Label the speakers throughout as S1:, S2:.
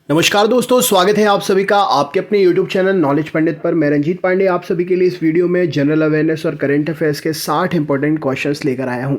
S1: नमस्कार दोस्तों, स्वागत है आप सभी का आपके अपने YouTube चैनल नॉलेज पंडित पर। मैं रंजीत पांडे आप सभी के लिए इस वीडियो में जनरल अवेयरनेस और करंट अफेयर्स के 60 इंपॉर्टेंट क्वेश्चंस लेकर आया हूं।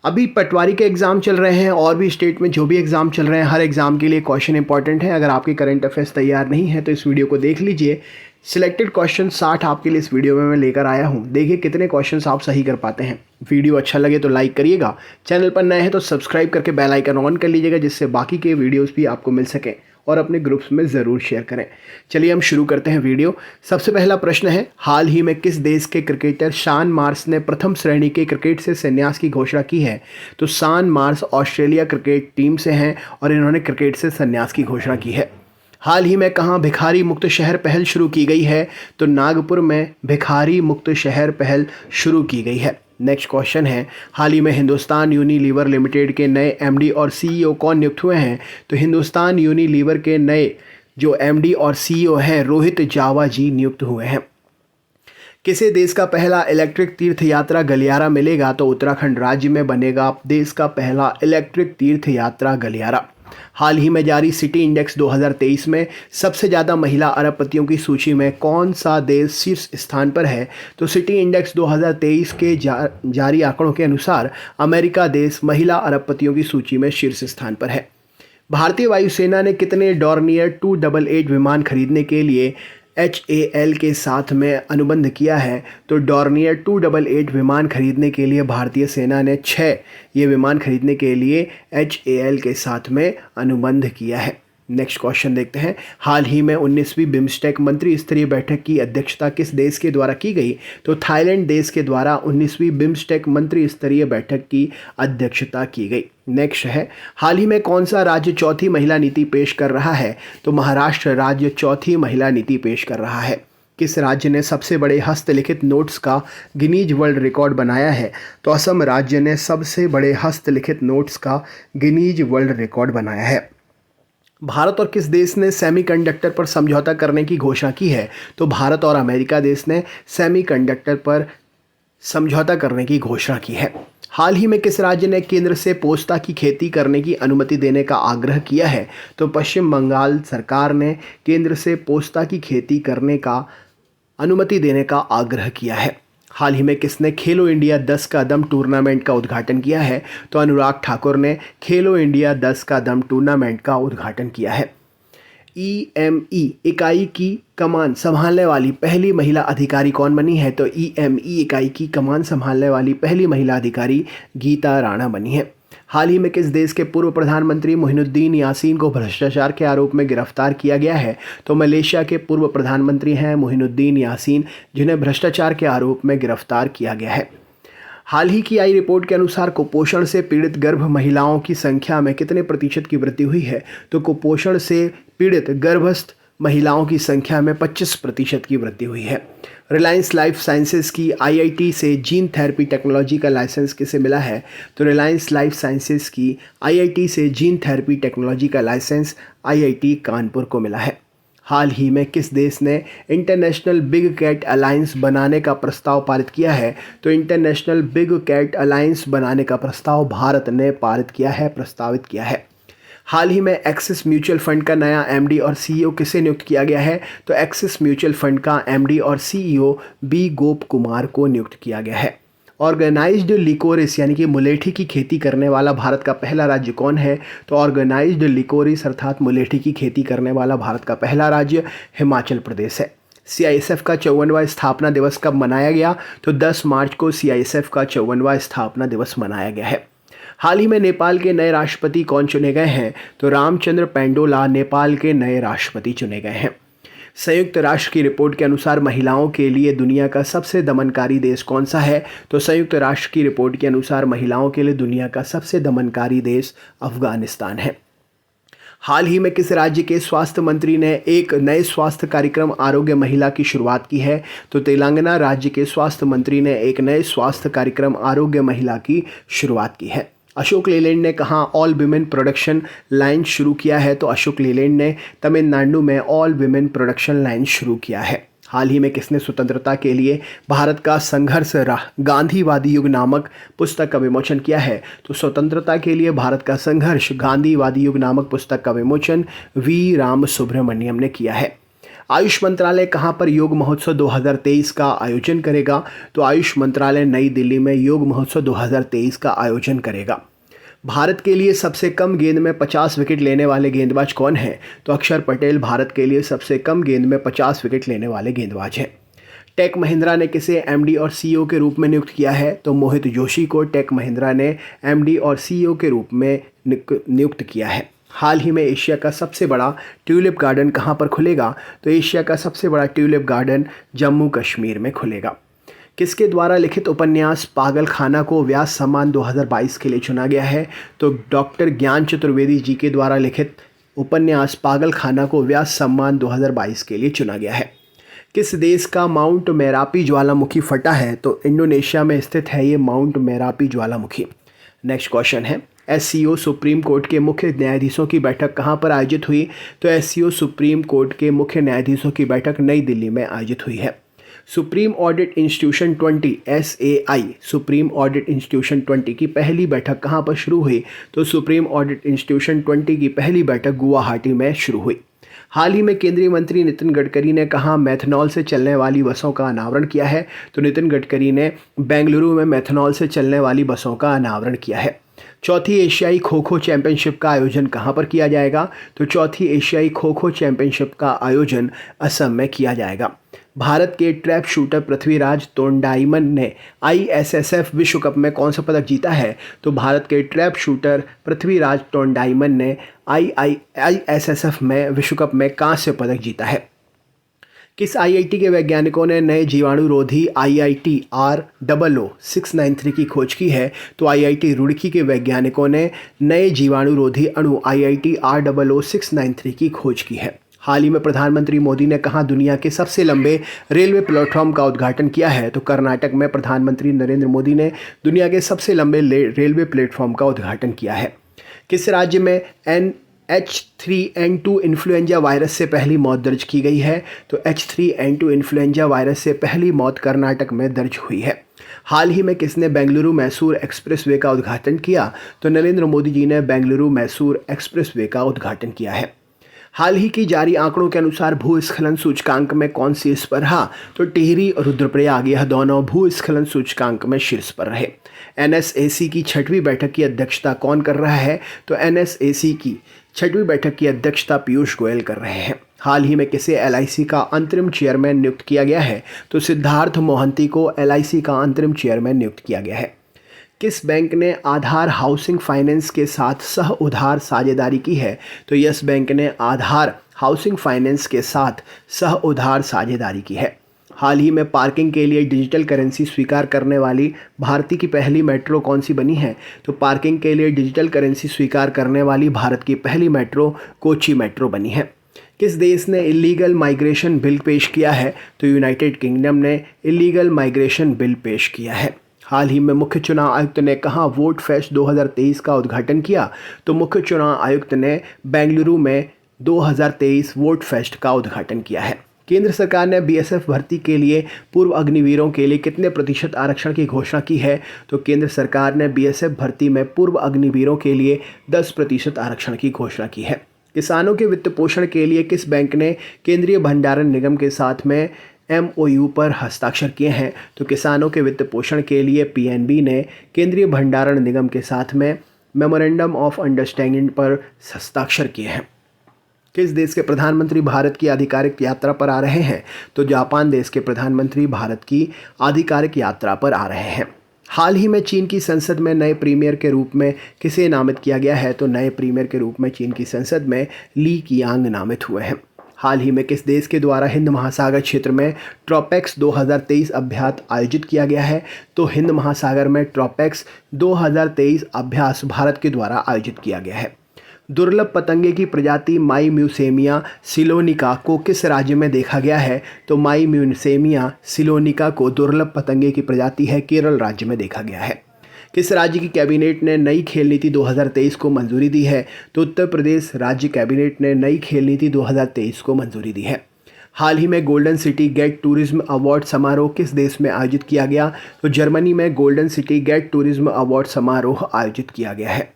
S1: अभी पटवारी के एग्ज़ाम चल रहे हैं और भी स्टेट में जो भी एग्ज़ाम चल रहे हैं, हर एग्ज़ाम के लिए क्वेश्चन इंपॉर्टेंट है। अगर आपके करंट अफेयर्स तैयार नहीं है तो इस वीडियो को देख लीजिए। सिलेक्टेड क्वेश्चन 60 आपके लिए इस वीडियो में मैं लेकर आया हूं। देखिए कितने क्वेश्चंस आप सही कर पाते हैं। वीडियो अच्छा लगे तो लाइक करिएगा, चैनल पर नए हैं तो सब्सक्राइब करके बेल आइकन ऑन कर लीजिएगा, जिससे बाकी के वीडियोस भी आपको मिल सकें और अपने ग्रुप्स में ज़रूर शेयर करें। चलिए हम शुरू करते हैं वीडियो। सबसे पहला प्रश्न है, हाल ही में किस देश के क्रिकेटर शान मार्श ने प्रथम श्रेणी के क्रिकेट से संन्यास की घोषणा की है? तो शान मार्श ऑस्ट्रेलिया क्रिकेट टीम से हैं और इन्होंने क्रिकेट से संन्यास की घोषणा की है। हाल ही में कहाँ भिखारी मुक्त शहर पहल शुरू की गई है? तो नागपुर में भिखारी मुक्त शहर पहल शुरू की गई है। नेक्स्ट क्वेश्चन है, हाल ही में हिंदुस्तान यूनिलीवर लिमिटेड के नए एमडी और सीईओ कौन नियुक्त हुए हैं? तो हिंदुस्तान यूनिलीवर के नए जो एमडी और सीईओ हैं रोहित जावा जी नियुक्त हुए हैं। किसे देश का पहला इलेक्ट्रिक तीर्थ यात्रा गलियारा मिलेगा? तो उत्तराखंड राज्य में बनेगा देश का पहला इलेक्ट्रिक तीर्थ यात्रा गलियारा। हाल ही में जारी सिटी इंडेक्स 2023 में सबसे ज़्यादा महिला अरबपतियों की सूची में कौन सा देश शीर्ष स्थान पर है? तो सिटी इंडेक्स 2023 के जारी आंकड़ों के अनुसार अमेरिका देश महिला अरबपतियों की सूची में शीर्ष स्थान पर है। भारतीय वायुसेना ने कितने डॉर्नियर 288 विमान खरीदने के लिए HAL के साथ में अनुबंध किया है? तो डॉर्नियर 288 विमान खरीदने के लिए भारतीय सेना ने 6 ये विमान खरीदने के लिए HAL के साथ में अनुबंध किया है। नेक्स्ट क्वेश्चन देखते हैं, हाल ही में 19वीं बिम्स्टेक मंत्री स्तरीय बैठक की अध्यक्षता किस देश के द्वारा की गई? तो थाईलैंड देश के द्वारा 19वीं बिम्स्टेक मंत्री स्तरीय बैठक की अध्यक्षता की गई। नेक्स्ट है, हाल ही में कौन सा राज्य चौथी महिला नीति पेश कर रहा है? तो महाराष्ट्र राज्य चौथी महिला नीति पेश कर रहा है। किस राज्य ने सबसे बड़े हस्तलिखित नोट्स का गिनीज वर्ल्ड रिकॉर्ड बनाया है? तो असम राज्य ने सबसे बड़े हस्तलिखित नोट्स का गिनीज वर्ल्ड रिकॉर्ड बनाया है। भारत और किस देश ने सेमीकंडक्टर पर समझौता करने की घोषणा की है? तो भारत और अमेरिका देश ने सेमीकंडक्टर पर समझौता करने की घोषणा की है। हाल ही में किस राज्य ने केंद्र से पोस्ता की खेती करने की अनुमति देने का आग्रह किया है? तो पश्चिम बंगाल सरकार ने केंद्र से पोस्ता की खेती करने का अनुमति देने का आग्रह किया है। हाल ही में किसने खेलो इंडिया 10 का दम टूर्नामेंट का उद्घाटन किया है? तो अनुराग ठाकुर ने खेलो इंडिया 10 का दम टूर्नामेंट का उद्घाटन किया है। EME इकाई की कमान संभालने वाली पहली महिला अधिकारी कौन बनी है? तो EME इकाई की कमान संभालने वाली पहली महिला अधिकारी गीता राणा बनी है। हाल ही में किस देश के पूर्व प्रधानमंत्री मोइनुद्दीन यासीन को भ्रष्टाचार के आरोप में गिरफ्तार किया गया है? तो मलेशिया के पूर्व प्रधानमंत्री हैं मोइनुद्दीन यासीन, जिन्हें भ्रष्टाचार के आरोप में गिरफ्तार किया गया है। हाल ही की आई रिपोर्ट के अनुसार कुपोषण से पीड़ित गर्भ महिलाओं की संख्या में कितने प्रतिशत की वृद्धि हुई है? तो कुपोषण से पीड़ित गर्भस्थ महिलाओं की संख्या में 25% की वृद्धि हुई है। रिलायंस लाइफ साइंसेज की IIT से जीन थेरेपी टेक्नोलॉजी का लाइसेंस किसे मिला है? तो रिलायंस लाइफ साइंसेज की IIT से जीन थेरेपी टेक्नोलॉजी का लाइसेंस IIT कानपुर को मिला है। हाल ही में किस देश ने इंटरनेशनल बिग कैट अलायंस बनाने का प्रस्ताव पारित किया है? तो इंटरनेशनल बिग कैट अलायंस बनाने का प्रस्ताव भारत ने पारित किया है, प्रस्तावित किया है। हाल ही में एक्सिस म्यूचुअल फंड का नया MD और CEO किसे नियुक्त किया गया है? तो एक्सिस म्यूचुअल फंड का MD और CEO B गोप कुमार को नियुक्त किया गया है। ऑर्गेनाइज्ड लिकोरिस यानी कि मुलेठी की खेती करने वाला भारत का पहला राज्य कौन है? तो ऑर्गेनाइज्ड लिकोरिस अर्थात मुलेठी की खेती करने वाला भारत का पहला राज्य हिमाचल प्रदेश है। CISF का 54वां स्थापना दिवस कब मनाया गया? तो 10 मार्च को CISF का 54वां स्थापना दिवस मनाया गया है। हाल ही में नेपाल के नए राष्ट्रपति कौन चुने गए हैं? तो रामचंद्र पेंडोला नेपाल के नए राष्ट्रपति चुने गए हैं। संयुक्त राष्ट्र की रिपोर्ट के अनुसार महिलाओं के लिए दुनिया का सबसे दमनकारी देश कौन सा है? तो संयुक्त राष्ट्र की रिपोर्ट के अनुसार महिलाओं के लिए दुनिया का सबसे दमनकारी देश अफगानिस्तान है। हाल ही में किस राज्य के स्वास्थ्य मंत्री ने एक नए स्वास्थ्य कार्यक्रम आरोग्य महिला की शुरुआत की है? तो तेलंगाना राज्य के स्वास्थ्य मंत्री ने एक नए स्वास्थ्य कार्यक्रम आरोग्य महिला की शुरुआत की है। अशोक लेलैंड ने कहाँ ऑल विमेन प्रोडक्शन लाइन शुरू किया है? तो अशोक लेलैंड ने तमिलनाडु में ऑल विमेन प्रोडक्शन लाइन शुरू किया है। हाल ही में किसने स्वतंत्रता के लिए भारत का संघर्ष गांधीवादी युग नामक पुस्तक का विमोचन किया है? तो स्वतंत्रता के लिए भारत का संघर्ष गांधीवादी युग नामक पुस्तक का विमोचन वी राम सुब्रमण्यम ने किया है। आयुष मंत्रालय कहां पर योग महोत्सव 2023 का आयोजन करेगा? तो आयुष मंत्रालय नई दिल्ली में योग महोत्सव 2023 का आयोजन करेगा। भारत के लिए सबसे कम गेंद में 50 विकेट लेने वाले गेंदबाज कौन हैं? तो अक्षर पटेल भारत के लिए सबसे कम गेंद में 50 विकेट लेने वाले गेंदबाज हैं। टेक महिंद्रा ने किसे एमडी और सीईओ के रूप में नियुक्त किया है? तो मोहित जोशी को टेक महिंद्रा ने एमडी और सीईओ के रूप में नियुक्त किया है। हाल ही में एशिया का सबसे बड़ा ट्यूलिप गार्डन कहां पर खुलेगा? तो एशिया का सबसे बड़ा ट्यूलिप गार्डन जम्मू कश्मीर में खुलेगा। किसके द्वारा लिखित उपन्यास पागल खाना को व्यास सम्मान 2022 के लिए चुना गया है? तो डॉक्टर ज्ञान चतुर्वेदी जी के द्वारा लिखित उपन्यास पागल खाना को व्यास सम्मान 2022 के लिए चुना गया है। किस देश का माउंट मेरापी ज्वालामुखी फटा है? तो इंडोनेशिया में स्थित है ये माउंट मेरापी ज्वालामुखी। नेक्स्ट क्वेश्चन है, एससीओ सुप्रीम कोर्ट के मुख्य न्यायाधीशों की बैठक कहां पर आयोजित हुई? तो एससीओ सुप्रीम कोर्ट के मुख्य न्यायाधीशों की बैठक नई दिल्ली में आयोजित हुई है। Supreme audit institution 20 SAI supreme audit institution 20 की पहली बैठक कहां पर शुरू हुई? तो सुप्रीम ऑडिट इंस्टीट्यूशन 20 की पहली बैठक गुवाहाटी में शुरू हुई। हाल ही में केंद्रीय मंत्री नितिन गडकरी ने कहा मेथनॉल से चलने वाली बसों का अनावरण किया है? तो नितिन गडकरी ने बेंगलुरु में मेथनॉल से चलने वाली बसों का अनावरण किया है। चौथी एशियाई खो खो चैंपियनशिप का आयोजन कहां पर किया जाएगा? तो चौथी एशियाई खो खो चैंपियनशिप का आयोजन असम में किया जाएगा। भारत के ट्रैप शूटर पृथ्वीराज तोंडाईमन ने ISSF विश्व कप में कौन सा पदक जीता है? तो भारत के ट्रैप शूटर पृथ्वीराज तोंडाईमन ने ISSF में विश्व कप में कांस्य पदक जीता है। किस IIT के वैज्ञानिकों ने नए जीवाणुरोधी IIT R00693 की खोज की है? तो IIT रुड़की के वैज्ञानिकों ने नए जीवाणुरोधी अणु IIT R00693 की खोज की है। हाल ही में प्रधानमंत्री मोदी ने कहां दुनिया के सबसे लंबे रेलवे प्लेटफॉर्म का उद्घाटन किया है? तो कर्नाटक में प्रधानमंत्री नरेंद्र मोदी ने दुनिया के सबसे लंबे रेलवे प्लेटफॉर्म का उद्घाटन किया है। किस राज्य में H3N2 इन्फ्लुएंजा वायरस से पहली मौत दर्ज की गई है? तो H3N2 इन्फ्लुएंजा वायरस से पहली मौत कर्नाटक में दर्ज हुई है। हाल ही में किसने बेंगलुरु मैसूर एक्सप्रेसवे का उद्घाटन किया? तो नरेंद्र मोदी जी ने बेंगलुरु मैसूर एक्सप्रेसवे का उद्घाटन किया है। हाल ही की जारी आंकड़ों के अनुसार भूस्खलन सूचकांक में कौन शीर्ष पर रहा? तो टिहरी और रुद्रप्रयाग यह दोनों भूस्खलन सूचकांक में शीर्ष पर रहे। NSAC की 6वीं बैठक की अध्यक्षता कौन कर रहा है? तो NSAC की 6वीं बैठक की अध्यक्षता पीयूष गोयल कर रहे हैं। हाल ही में किसे LIC का अंतरिम चेयरमैन नियुक्त किया गया है? तो सिद्धार्थ मोहंती को LIC का अंतरिम चेयरमैन नियुक्त किया गया है। किस बैंक ने आधार हाउसिंग फाइनेंस के साथ सह उधार साझेदारी की है? तो यस बैंक ने आधार हाउसिंग फाइनेंस के साथ सह उधार साझेदारी की है। हाल ही में पार्किंग के लिए डिजिटल करेंसी स्वीकार करने वाली भारत की पहली मेट्रो कौन सी बनी है? तो पार्किंग के लिए डिजिटल करेंसी स्वीकार करने वाली भारत की पहली मेट्रो कोची मेट्रो बनी है। किस देश ने इलीगल माइग्रेशन बिल पेश किया है? तो यूनाइटेड किंगडम ने इलीगल माइग्रेशन बिल पेश किया है। हाल ही में मुख्य चुनाव आयुक्त ने कहा वोट फेस्ट 2023 का उद्घाटन किया? तो मुख्य चुनाव आयुक्त ने बेंगलुरु में 2023 वोट फेस्ट का उद्घाटन किया है। केंद्र सरकार ने BSF भर्ती के लिए पूर्व अग्निवीरों के लिए कितने प्रतिशत आरक्षण की घोषणा की है? तो केंद्र सरकार ने BSF भर्ती में पूर्व अग्निवीरों के लिए 10% आरक्षण की घोषणा की है। किसानों के वित्त पोषण के लिए किस बैंक ने केंद्रीय भंडारण निगम के साथ में MOU पर हस्ताक्षर किए हैं? तो किसानों के वित्त पोषण के लिए PNB ने केंद्रीय भंडारण निगम के साथ में मेमोरेंडम ऑफ अंडरस्टैंडिंग पर हस्ताक्षर किए हैं। किस देश के प्रधानमंत्री भारत की आधिकारिक यात्रा पर आ रहे हैं? तो जापान देश के प्रधानमंत्री भारत की आधिकारिक यात्रा पर आ रहे हैं। हाल ही में चीन की संसद में नए प्रीमियर के रूप में किसे नामित किया गया है? तो नए प्रीमियर के रूप में चीन की संसद में ली कियांग नामित हुए हैं। हाल ही में किस देश के द्वारा हिंद महासागर क्षेत्र में ट्रॉपेक्स 2023 अभ्यास आयोजित किया गया है? तो हिंद महासागर में ट्रॉपेक्स 2023 अभ्यास भारत के द्वारा आयोजित किया गया है। दुर्लभ पतंगे की प्रजाति माईम्यूसेमिया सिलोनिका को किस राज्य में देखा गया है? तो माईम्यूसेमिया सिलोनिका को दुर्लभ पतंगे की प्रजाति है केरल राज्य में देखा गया है। किस राज्य की कैबिनेट ने नई खेल नीति 2023 को मंजूरी दी है? तो उत्तर प्रदेश राज्य कैबिनेट ने नई खेल नीति 2023 को मंजूरी दी है। हाल ही में Golden City Gate Tourism Award समारोह किस देश में आयोजित किया गया? तो जर्मनी में Golden City Gate Tourism Award समारोह आयोजित किया गया है।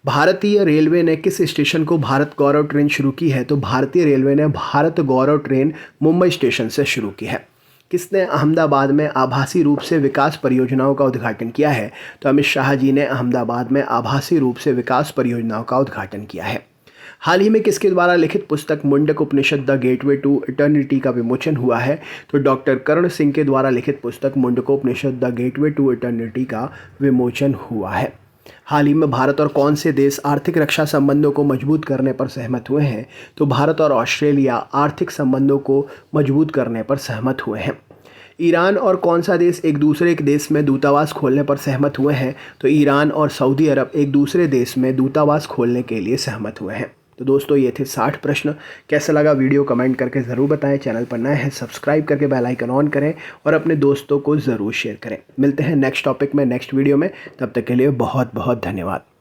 S1: भारतीय रेलवे ने किस स्टेशन को भारत गौरव ट्रेन शुरू की है? तो भारतीय रेलवे ने भारत गौरव ट्रेन मुंबई स्टेशन से शुरू की है। किसने अहमदाबाद में आभासी रूप से विकास परियोजनाओं का उद्घाटन किया है? तो अमित शाह जी ने अहमदाबाद में आभासी रूप से विकास परियोजनाओं का उद्घाटन किया है। हाल ही में किसके द्वारा लिखित पुस्तक मुंडक उपनिषद द गेटवे टू इटर्निटी का विमोचन हुआ है? तो डॉक्टर कर्ण सिंह के द्वारा लिखित पुस्तक Mundakopanishad the gateway to eternity का विमोचन हुआ है। हाल ही में भारत और कौन से देश आर्थिक रक्षा संबंधों को मजबूत करने पर सहमत हुए हैं? तो भारत और ऑस्ट्रेलिया आर्थिक संबंधों को मजबूत करने पर सहमत हुए हैं। ईरान और कौन सा देश एक दूसरे के देश में दूतावास खोलने पर सहमत हुए हैं? तो ईरान और सऊदी अरब एक दूसरे देश में दूतावास खोलने के लिए सहमत हुए हैं। तो दोस्तों ये थे 60 प्रश्न। कैसा लगा वीडियो कमेंट करके ज़रूर बताएं। चैनल पर नए हैं सब्सक्राइब करके बेल आइकन ऑन करें और अपने दोस्तों को ज़रूर शेयर करें। मिलते हैं नेक्स्ट टॉपिक में नेक्स्ट वीडियो में। तब तक के लिए बहुत बहुत धन्यवाद।